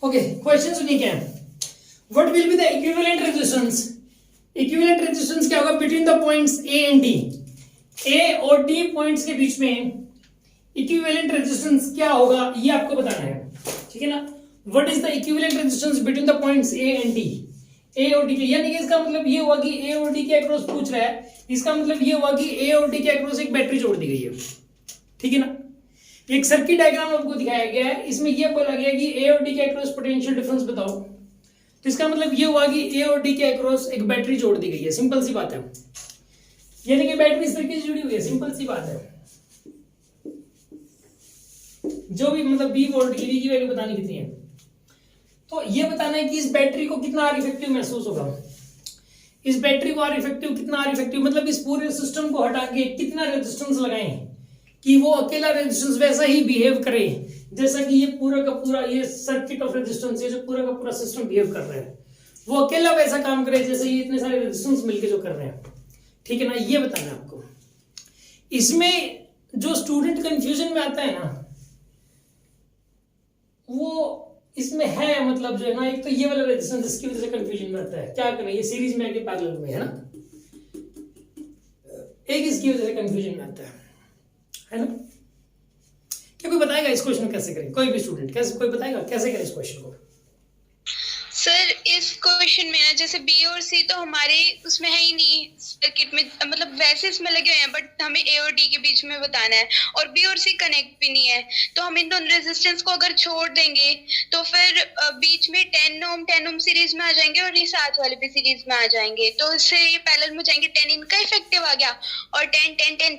Okay, question सुनिए क्या है. What will be the equivalent resistance. Equivalent resistance क्या होगा between the points A and D. A और डी पॉइंट्स के बीच में इक्विवेलेंट रेजिस्टेंस क्या होगा ये आपको बताना है. ठीक है ना. What is the equivalent resistance between the points A and D. A और डी के, यानी कि इसका मतलब ये हुआ कि ए और डी के अक्रॉस पूछ रहा है. इसका मतलब ये हुआ कि ए और डी के अक्रॉस एक बैटरी जोड़ दी गई है. ठीक है ना. एक सर्किट डायग्राम आपको दिखाया गया है. इसमें यह बोला गया कि ए और डी के अक्रॉस पोटेंशियल डिफरेंस बताओ. तो इसका मतलब ये हुआ कि ए और डी के अक्रॉस एक बैटरी जोड़ दी गई है. सिंपल सी बात है. यानी कि बैटरी इस तरीके से जुड़ी हुई है. सिंपल सी बात है. जो भी मतलब बी वोल्ट की वैल्यू बतानी कितनी है. तो ये बताना है कि इस बैटरी को कितना आर इफेक्टिव महसूस होगा. इस बैटरी को आर इफेक्टिव कितना आर इफेक्टिव मतलब इस पूरे सिस्टम को हटा के कितना रेजिस्टेंस लगाएं कि वो अकेला रेजिस्टेंस वैसा ही बिहेव करे जैसा कि ये पूरा का पूरा ये सर्किट ऑफ रेजिस्टेंस ये जो पूरा का पूरा सिस्टम बिहेव कर रहा है वो अकेला वैसा काम करे जैसे ये इतने सारे रेजिस्टेंस मिलके जो कर रहे हैं. ठीक है ना. ये बताना है आपको. इसमें जो स्टूडेंट कंफ्यूजन में आता है ना वो इसमें है मतलब जो है ना एक तो ये वाला रेजिस्टेंस इसकी वजह से कंफ्यूजन में आता है. क्या करें ये सीरीज में आके पैरेलल में है ना. एक इसकी वजह से कंफ्यूजन में आता है ना. क्या कोई बताएगा इस क्वेश्चन को कैसे करें. कोई भी स्टूडेंट कैसे कोई बताएगा कैसे करें इस क्वेश्चन को. सर इस क्वेश्चन में ना जैसे बी और सी तो हमारे उसमें है ही नहीं सर्किट में, मतलब वैसे इसमें लगे हुए हैं बट हमें ए और डी के बीच में बताना है और बी और सी कनेक्ट भी नहीं है. तो हम इन दोनों रेजिस्टेंस को अगर छोड़ देंगे तो फिर बीच में 10 ओम सीरीज में आ जाएंगे और ये साथ वाले भी सीरीज में आ जाएंगे. तो इससे ये पैरेलल में जाएंगे. 10 इनका इफेक्टिव आ गया और 10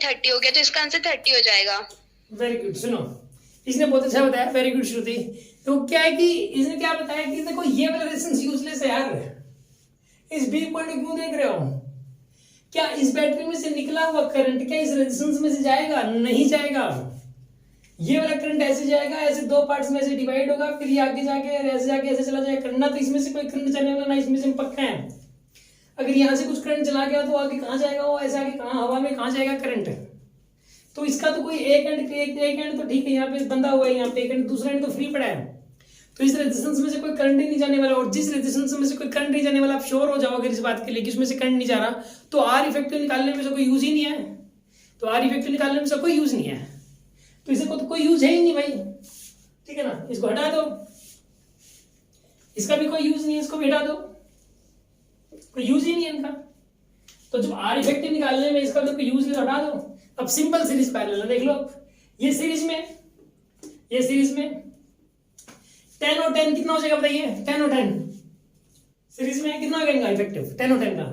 30 हो गया. तो इसका आंसर 30 हो जाएगा. Very good. सुनो इसने बहुत अच्छा बताया. वेरी गुड श्रुति. तो क्या है कि इसने क्या बताया कि देखो ये वाला रेजिस्टेंस यूजलेस है यार. इस बी पॉइंट को क्यों देख रहे हो. क्या इस बैटरी में से निकला हुआ करंट क्या इस रेजिस्टेंस में से जाएगा. नहीं जाएगा. ये वाला करंट ऐसे जाएगा ऐसे दो पार्ट्स में से डिवाइड होगा फिर ये आगे जाके ऐसे चला जाएगा. करंट तो इसमें से कोई करंट चलने वाला ना इसमें से पक्का है. अगर यहाँ से कुछ करंट चला गया तो आगे कहाँ जाएगा वो ऐसे आगे कहाँ हवा में कहाँ जाएगा करंट. तो इसका तो कोई एक एंड तो ठीक है यहाँ पे बंधा हुआ है यहाँ पे एक एंड दूसरा एंड तो फ्री पड़ा है. तो इस रेजिस्टेंस में से कोई करंट ही नहीं जाने वाला. और जिस रेजिस्टेंस में से कोई करंट नहीं जाने वाला आप श्योर हो जाओगे इस बात के लिए कि इसमें से करंट नहीं जा रहा तो आर इफेक्टिव निकालने में से कोई यूज ही नहीं है. तो आर इफेक्टिव निकालने में से कोई यूज नहीं है. तो इसे तो कोई यूज है ही नहीं भाई. ठीक है ना. इसको हटा दो. इसका भी कोई यूज नहीं है. इसको भी हटा दो. कोई यूज ही नहीं है इनका. तो जब आर इफेक्टिव निकालने में इसका तो कोई यूज नहीं हटा दो. अब सिंपल सीरीज पैरेलल है. देख लो ये सीरीज में 10 और 10 कितना हो जाएगा बताइए. 10 और 10 सीरीज में कितना हो जाएगा इफेक्टिव 10 और 10 का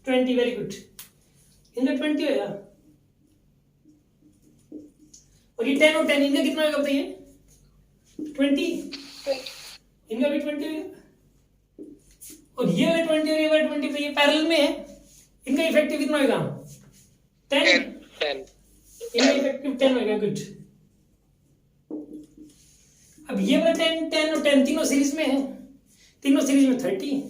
20. Very good. इनका 20 होगा और ये 10 और 10 इनका कितना होगा बताइए 20. इनका भी 20 होगा और ये वाला 20 और ये वाला 20 तो ये पैरेलल में है. इनका इफेक्टिव कितना होगा 10. इनका इफेक्टिव 10 होगा. गुड. अब ये वाला 10 और 10 तीनों सीरीज में है. तीनों सीरीज में 30.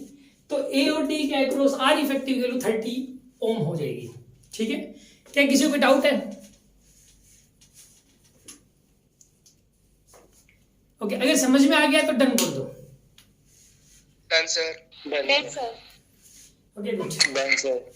तो ए और डी के अक्रॉस आर इफेक्टिव वैल्यू 30 ओम हो जाएगी. ठीक है. क्या किसी को डाउट है. ओके अगर समझ में आ गया तो डन बोल दो. Done sir. Done sir. Okay good. Done sir.